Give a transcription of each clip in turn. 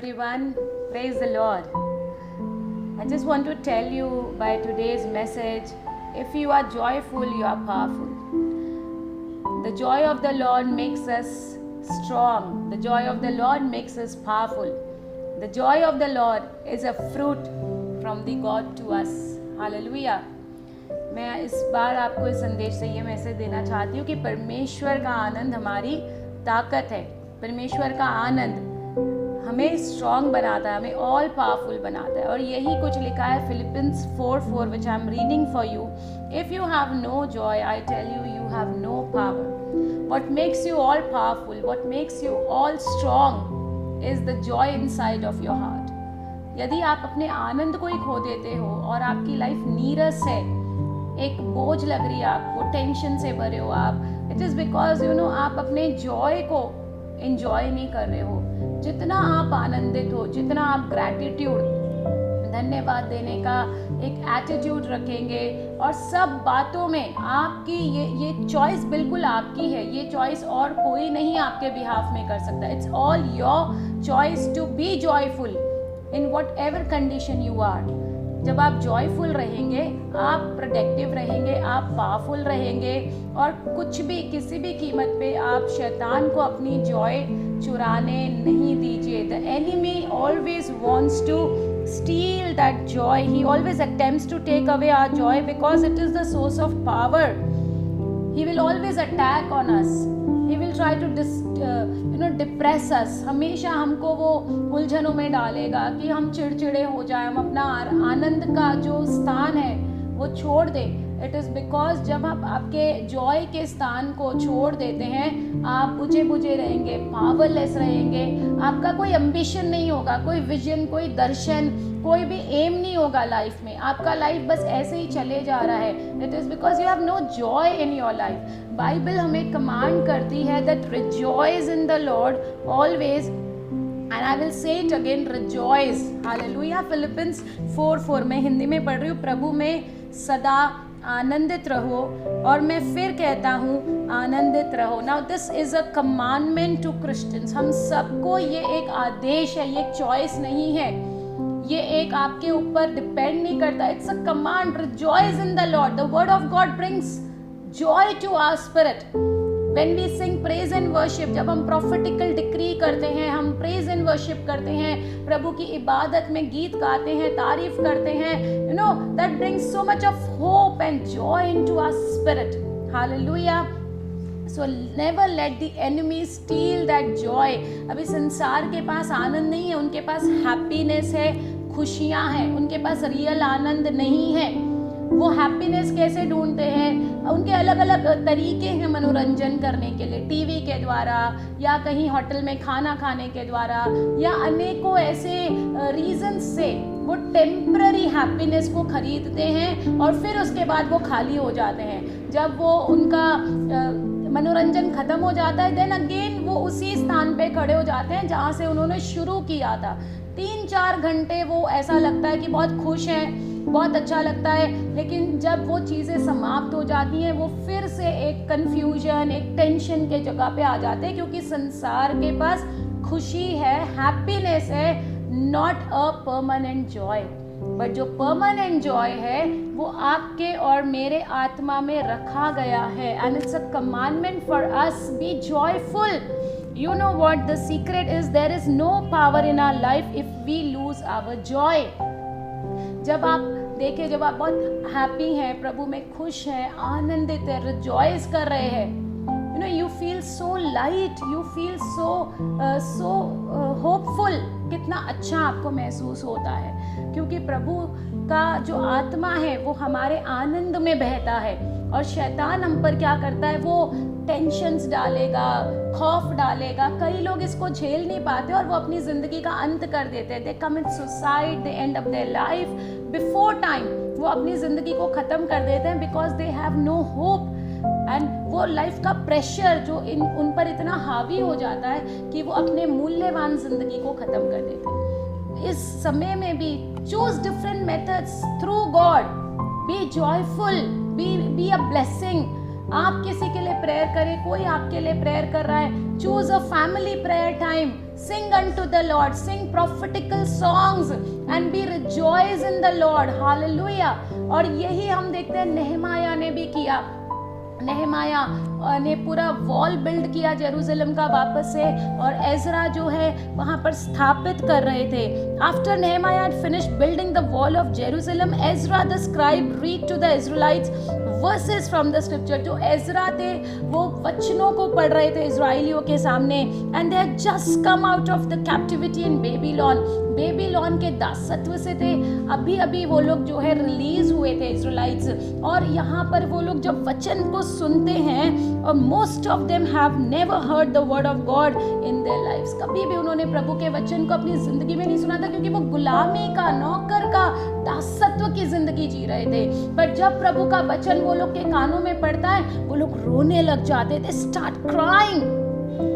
everyone. Praise the Lord. I just want to tell you by today's message, if you are joyful, you are powerful. The joy of the Lord makes us strong. The joy of the Lord makes us powerful. The joy of the Lord is a fruit from the God to us. Hallelujah. मैं इस बार आपको इस संदेश से ये message देना चाहती हूँ कि परमेश्वर का आनंद हमारी ताकत है. परमेश्वर का आनंद हमें स्ट्रॉन्ग बनाता है, हमें ऑल पावरफुल बनाता है. और यही कुछ लिखा है Philippians 4:4 which I am reading for you. If you have no joy, I tell you, you have no power. What makes you all powerful, what makes you all strong is the joy inside of your heart. यदि आप अपने आनंद को ही खो देते हो और आपकी life नीरस है, एक बोझ लग रही है आपको, टेंशन से भरे हो आप, इट इज़ बिकॉज आप अपने जॉय को एंजॉय नहीं कर रहे हो. जितना आप आनंदित हो, जितना आप ग्रैटिट्यूड, धन्यवाद देने का एक एटीट्यूड रखेंगे और सब बातों में आपकी ये चॉइस बिल्कुल आपकी है. ये चॉइस और कोई नहीं आपके बिहाफ में कर सकता. It's all your choice to be joyful in whatever condition you are. जब आप जॉयफुल रहेंगे, आप प्रोडक्टिव रहेंगे, आप पावरफुल रहेंगे और कुछ भी किसी भी कीमत पे आप शैतान को अपनी जॉय चुराने नहीं दीजिए. The enemy always wants to steal that joy. He always attempts to take away our joy because it is the source of power. He will always attack on us. He will try to depress us. हमेशा हमको वो उलझनों में डालेगा कि हम चिड़चिड़े हो जाए, हम अपना आनंद का जो स्थान है वो छोड़ दें. इट इज़ बिकॉज जब आप आपके जॉय के स्थान को छोड़ देते हैं, आप बुझे बुझे रहेंगे, पावरलेस रहेंगे. आपका कोई एम्बिशन नहीं होगा, कोई विजन, कोई दर्शन, कोई भी एम नहीं होगा लाइफ में. आपका लाइफ बस ऐसे ही चले जा रहा है. It is because you have no joy in your life. Bible हमें कमांड करती है that rejoice in the Lord always. And I will say it again, rejoice. Hallelujah. Philippians 4:4 मैं हिंदी में पढ़ रही हूँ. प्रभु में सदा आनंदित रहो. और मैं फिर कहता हूँ आनंदित रहो. Now this is a commandment to Christians. हम सबको ये एक आदेश है, ये एक चॉइस नहीं है, ये एक आपके ऊपर डिपेंड नहीं करता. It's a command. Rejoice in the Lord. The word of God brings joy to our spirit. When we sing praise and worship, जब हम prophetical decree करते हैं, हम praise and worship करते हैं, प्रभु की इबादत में गीत गाते हैं, तारीफ करते हैं, that brings so much of hope and joy into our spirit. Hallelujah. So never let the enemy steal that joy. अभी संसार के पास आनंद नहीं है, उनके पास हैप्पीनेस है, खुशियाँ हैं, उनके पास रियल आनंद नहीं है. वो हैप्पीनेस कैसे ढूंढते हैं? उनके अलग अलग तरीके हैं मनोरंजन करने के लिए, टीवी के द्वारा या कहीं होटल में खाना खाने के द्वारा या अनेकों ऐसे रीजंस से वो टेम्पररी हैप्पीनेस को खरीदते हैं और फिर उसके बाद वो खाली हो जाते हैं. जब वो उनका मनोरंजन ख़त्म हो जाता है, देन अगेन वो उसी स्थान पे खड़े हो जाते हैं जहाँ से उन्होंने शुरू किया था. 3-4 घंटे वो ऐसा लगता है कि बहुत खुश हैं, बहुत अच्छा लगता है, लेकिन जब वो चीज़ें समाप्त हो जाती हैं, वो फिर से एक कन्फ्यूजन, एक टेंशन के जगह पे आ जाते हैं, क्योंकि संसार के पास खुशी है, हैप्पीनेस है, not a permanent Joy. But जो परमानेंट जॉय है वो आपके और मेरे आत्मा में रखा गया है. And it's a commandment for us, be joyful. You know what the secret is? There is no power in our life if we lose our joy. जब आप देखें, जब आप बहुत हैप्पी हैं, प्रभु में खुश हैं, आनंदित हैं, रिजॉइस कर रहे हैं, you feel so light, you feel so hopeful. कितना अच्छा आपको महसूस होता है, क्योंकि प्रभु का जो आत्मा है वो हमारे आनंद में बहता है. और शैतान हम पर क्या करता है? वो टेंशन्स डालेगा, खौफ डालेगा. कई लोग इसको झेल नहीं पाते और वो अपनी ज़िंदगी का अंत कर देते हैं. They commit suicide, they end up their life before time. वो अपनी ज़िंदगी को ख़त्म कर देते हैं because they have no hope. And वो लाइफ का प्रेशर जो उन पर इतना हावी हो जाता है कि वो अपने मूल्यवान ज़िंदगी को ख़त्म कर देते हैं. इस समय में भी choose different methods through God. Be joyful, be a blessing. आप किसी के लिए प्रेयर करें, कोई आपके लिए प्रेयर कर रहा है, choose a family prayer time, sing unto the Lord, sing prophetical songs and be rejoice in the Lord, hallelujah। और यही हम देखते हैं नेहमाया ने भी किया। नेहमाया ने पूरा वॉल बिल्ड किया जेरूसलम का वापस से, और एजरा जो है वहाँ पर स्थापित कर रहे थे। After नेहमाया had finished building the wall of Jerusalem, Ezra the scribe read to the Israelites verses from the scripture। जो एजरा थे वो वचनों को पढ़ रहे थे इजराइलियों के सामने, and they had just come out of the captivity in Babylon। Babylon के दासत्व से थे, अभी अभी वो लोग जो है रिलीज हुए थे इजराइलिट्स, और यहाँ पर वो लोग जब वचन को सुनते हैं, और most of them have never heard the word of God in their lives, कभी भी उन्होंने प्रभु के वचन को अपनी जिंदगी में नहीं सुना था, क्योंकि वो गुलामी का, नौकर का, दासत्व की जिंदगी जी रहे थे। पर जब प्रभु का वचन वो लोग के कानों में पड़ता है, वो लोग रोने लग जाते थे, स्टार्ट क्राइंग,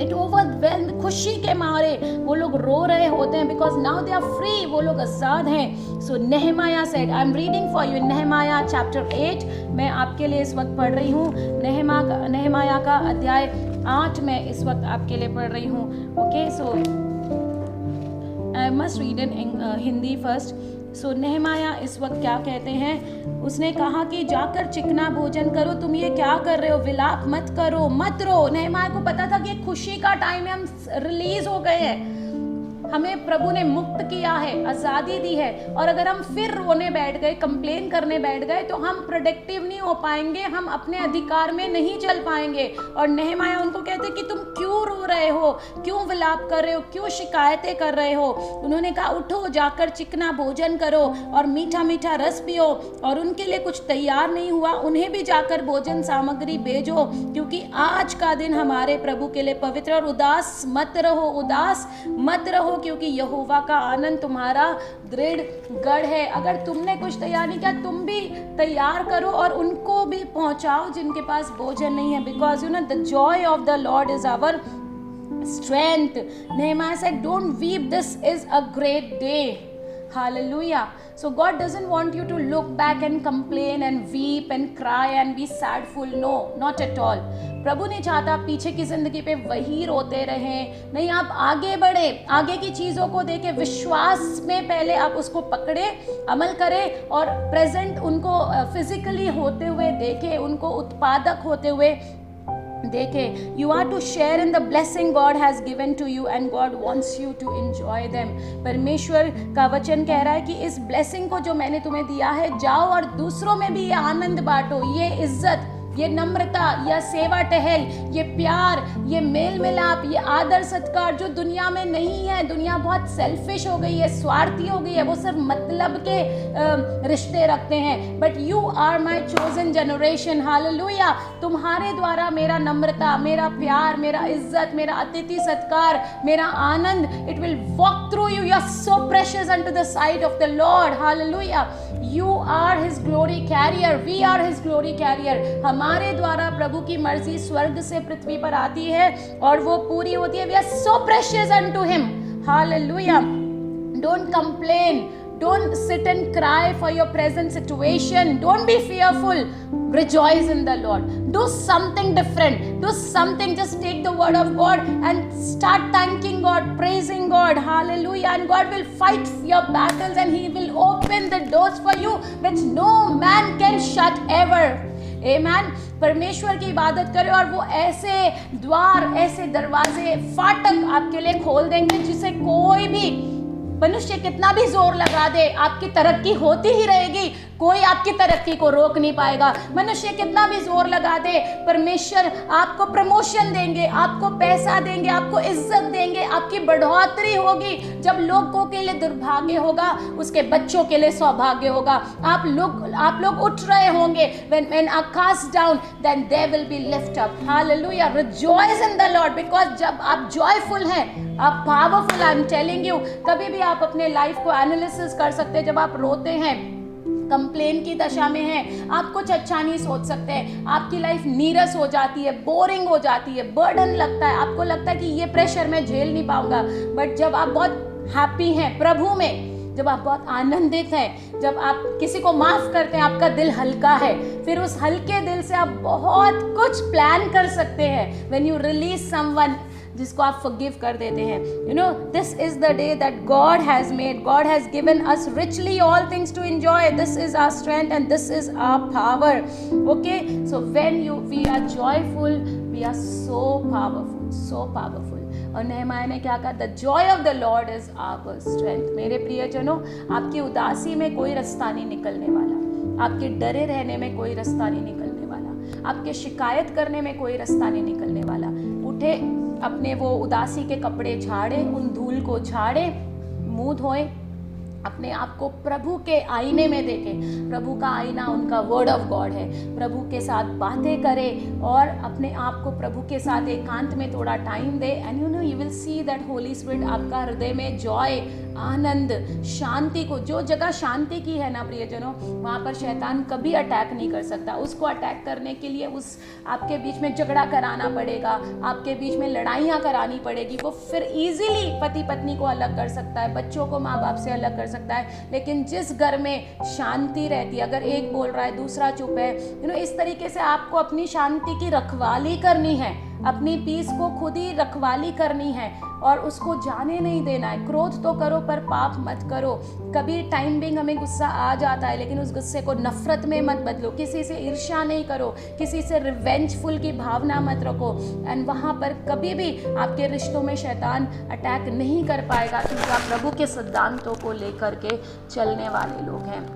इट ओवरवेल्म, खुशी के मारे वो लोग रो रहे होते हैं, because now they are free, वो लोग आजाद हैं। So Nehemiah said, I am reading for you Nehemiah chapter 8, मैं आपके लिए इस वक्त पढ़ रही हूँ। नेहमाया का अध्याय 8 मैं इस वक्त आपके लिए पढ़ रही हूँ। Okay, so I must read in Hindi first. सो नेहमाया इस वक्त क्या कहते हैं, उसने कहा कि जाकर चिकना भोजन करो, तुम ये क्या कर रहे हो, विलाप मत करो, मत रो। नेहमाया को पता था कि खुशी का टाइम है, हम रिलीज हो गए हैं, हमें प्रभु ने मुक्त किया है, आज़ादी दी है, और अगर हम फिर रोने बैठ गए, कंप्लेन करने बैठ गए, तो हम प्रोडक्टिव नहीं हो पाएंगे, हम अपने अधिकार में नहीं चल पाएंगे। और नेहमाया उनको कहते कि तुम क्यों रो रहे हो, क्यों विलाप कर रहे हो, क्यों शिकायतें कर रहे हो। उन्होंने कहा उठो, जाकर चिकना भोजन करो और मीठा मीठा रस पियो, और उनके लिए कुछ तैयार नहीं हुआ, उन्हें भी जाकर भोजन सामग्री भेजो, क्योंकि आज का दिन हमारे प्रभु के लिए पवित्र। और उदास मत रहो, उदास मत रहो, क्योंकि यहोवा का आनंद तुम्हारा दृढ़ गढ़ है। अगर तुमने कुछ तैयार नहीं किया, तुम भी तैयार करो और उनको भी पहुंचाओ जिनके पास भोजन नहीं है, because you know the joy of the Lord is our strength। Nehemiah said, don't weep, this is a great day। Hallelujah। So God doesn't want you to look back and complain and weep and cry and be sadful, no, not at all। प्रभु नहीं चाहता आप पीछे की जिंदगी पे वही रोते रहें, नहीं, आप आगे बढ़े, आगे की चीज़ों को देखें, विश्वास में पहले आप उसको पकड़े, अमल करें, और प्रेजेंट उनको फिजिकली होते हुए देखें, उनको उत्पादक होते हुए देखें। You are to share in the blessing God has given to you and God wants you to enjoy them। परमेश्वर का वचन कह रहा है कि इस ब्लेसिंग को जो मैंने तुम्हें दिया है, जाओ और दूसरों में भी ये आनंद बांटो, ये इज्जत, ये नम्रता, यह सेवा टहल, ये प्यार, ये मेल मिलाप, ये आदर सत्कार जो दुनिया में नहीं है। दुनिया बहुत सेल्फिश हो गई है, स्वार्थी हो गई है, वो सिर्फ मतलब के रिश्ते रखते हैं। But you are my chosen generation, hallelujah. तुम्हारे द्वारा मेरा नम्रता, मेरा प्यार, मेरा इज्जत, मेरा अतिथि सत्कार, मेरा आनंद, it will walk through you. You are so precious unto the sight of the lord, hallelujah. You are his glory carrier, we are his glory carrier. हमारे द्वारा प्रभु की मर्जी स्वर्ग से पृथ्वी पर आती है और वो पूरी होती है। We are so precious unto him, hallelujah. Don't complain, don't sit and cry for your present situation, don't be fearful, rejoice in the Lord, do something different, do something, just take the word of God and start thanking God, praising God, hallelujah, and God will fight your battles and he will open the doors for you which no man can shut ever। Amen। परमेश्वर की इबादत करें और वो ऐसे द्वार, ऐसे दरवाजे, फाटक आपके लिए खोल देंगे जिसे कोई भी मनुष्य कितना भी जोर लगा दे, आपकी तरक्की होती ही रहेगी, कोई आपकी तरक्की को रोक नहीं पाएगा। मनुष्य कितना भी जोर लगा दे, परमेश्वर आपको प्रमोशन देंगे, आपको पैसा देंगे, आपको इज्जत देंगे, आपकी बढ़ोतरी होगी। जब लोगों के लिए दुर्भाग्य होगा, उसके बच्चों के लिए सौभाग्य होगा। आप लोग उठ रहे होंगे, when are cast down then they will be lift up, hallelujah। rejoice in the Lord, because जब आप joyful हैं, आप powerful, I am telling you. कभी भी आप अपने लाइफ को एनालिसिस कर सकते हैं। जब आप रोते हैं, कंप्लेन की दशा में हैं, आप कुछ अच्छा नहीं सोच सकते, आपकी लाइफ नीरस हो जाती है, बोरिंग हो जाती है, बर्डन लगता है, आपको लगता है कि ये प्रेशर मैं झेल नहीं पाऊंगा। बट जब आप बहुत हैप्पी हैं प्रभु में, जब आप बहुत आनंदित हैं, जब आप किसी को माफ़ करते हैं, आपका दिल हल्का है, फिर उस हल्के दिल से आप बहुत कुछ प्लान कर सकते हैं। व्हेन यू रिलीज समवन जिसको आप फॉरगिव कर देते हैं, you know, this is the day that God has made, God has given us richly all things to enjoy, this is our strength and this is our power. Okay, so when we are joyful, we are so powerful, so powerful. और Nehemiah ने क्या कहा? The joy of the Lord is our strength. मेरे प्रियजनों, आपकी उदासी में कोई रास्ता नहीं निकलने वाला, आपके डरे रहने में कोई रास्ता नहीं निकलने वाला, आपके शिकायत करने में कोई रास्ता नहीं निकलने वाला। उठे, अपने वो उदासी के कपड़े झाड़े, उन धूल को झाड़े, मुंह धोए, अपने आप को प्रभु के आईने में देखें। प्रभु का आईना उनका वर्ड ऑफ गॉड है। प्रभु के साथ बातें करें और अपने आप को प्रभु के साथ एकांत में थोड़ा time they, and you know you will see that Holi spirit आपका हृदय में जॉय, आनंद, शांति को, जो जगह शांति की है ना प्रियजनों, वहाँ पर शैतान कभी अटैक नहीं कर सकता। उसको अटैक करने के लिए उस आपके बीच में झगड़ा कराना पड़ेगा, आपके बीच में लड़ाइयाँ करानी पड़ेगी। वो फिर इजीली पति पत्नी को अलग कर सकता है, बच्चों को माँ बाप से अलग कर सकता है। लेकिन जिस घर में शांति रहती है, अगर एक बोल रहा है दूसरा चुप है, यू नो, इस तरीके से आपको अपनी शांति की रखवाली करनी है, अपनी पीस को खुद ही रखवाली करनी है और उसको जाने नहीं देना है। क्रोध तो करो पर पाप मत करो। कभी टाइम बिंग हमें गुस्सा आ जाता है, लेकिन उस गुस्से को नफरत में मत बदलो। किसी से ईर्ष्या नहीं करो, किसी से रिवेंजफुल की भावना मत रखो, एंड वहाँ पर कभी भी आपके रिश्तों में शैतान अटैक नहीं कर पाएगा, क्योंकि आप प्रभु के सिद्धांतों को लेकर के चलने वाले लोग हैं।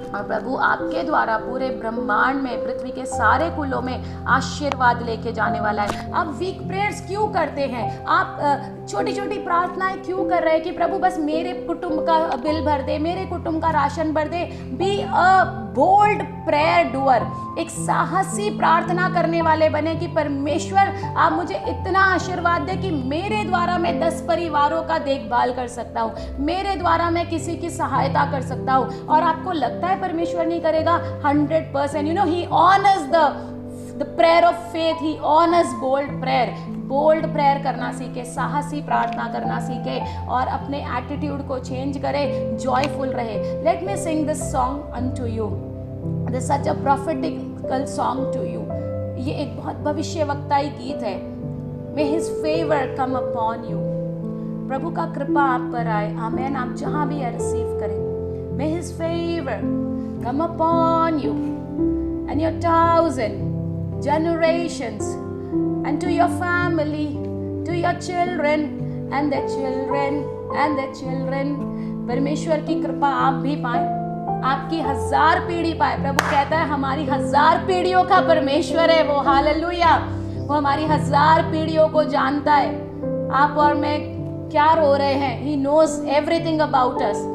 और प्रभु आपके द्वारा पूरे ब्रह्मांड में, पृथ्वी के सारे कुलों में आशीर्वाद लेके जाने वाला है। आप वीक प्रेयर्स क्यों करते हैं? आप छोटी छोटी प्रार्थनाएं क्यों कर रहे हैं कि प्रभु बस मेरे कुटुंब का बिल भर दे, मेरे कुटुंब का राशन भर दे? Be a bold prayer doer, एक साहसी प्रार्थना करने वाले बने कि परमेश्वर आप मुझे इतना आशीर्वाद दे कि मेरे द्वारा मैं 10 परिवारों का देखभाल कर सकता हूँ, मेरे द्वारा मैं किसी की सहायता कर सकता हूँ। और आपको लगता है परमेश्वर नहीं करेगा? 100%, you know, he honours the prayer of faith, he honours bold prayer. Bold prayer करना सीखे, साहसी प्रार्थना करना सीखे और अपने एटीट्यूड को चेंज करे, जॉयफुल रहे। Let me sing this song unto you, this such a prophetical song to you. ये एक बहुत भविष्यवक्ताई गीत है। May his favour come upon you, प्रभु का कृपा आप पर आए। आमेन। आप जहाँ भी है रिसीव करें। मे his favour come upon you and your 1000 generations, and to your family, to your children and their children and their children। परमेश्वर की कृपा आप भी पाए, आपकी 1000 पीढ़ी पाए। प्रभु कहता है हमारी 1000 पीढ़ियों का परमेश्वर है वो। हालेलुया। वो हमारी 1000 पीढ़ियों को जानता है। आप और मैं क्या रो रहे हैं, He knows everything about us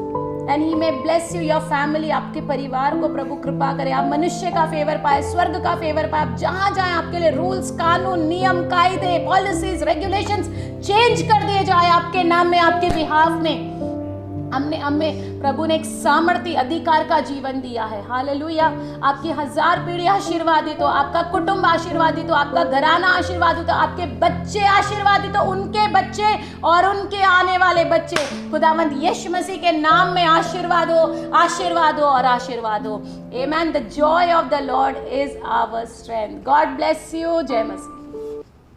and He may bless you, your family। आपके परिवार को प्रभु कृपा करे, आप मनुष्य का फेवर पाए, स्वर्ग का फेवर पाए। आप जहाँ जाए आपके लिए रूल्स, कानून, नियम, कायदे, पॉलिसीज, रेगुलेशंस चेंज कर दिए जाए आपके नाम में, आपके बिहाफ में। हमें प्रभु ने एक सामर्थ्य अधिकार का जीवन दिया है। हालेलुया। आपकी 1000 पीढ़ी आशीर्वादित हो, आपका कुटुंब आशीर्वादित हो, आपका घराना आशीर्वादित हो, आपके बच्चे आशीर्वादित हो, उनके बच्चे और उनके आने वाले बच्चे खुदावंद यीशु मसीह के नाम में आशीर्वाद हो, आशीर्वाद हो और आशीर्वाद हो। Amen. The joy of the Lord is our strength. God bless you. जय मसीह।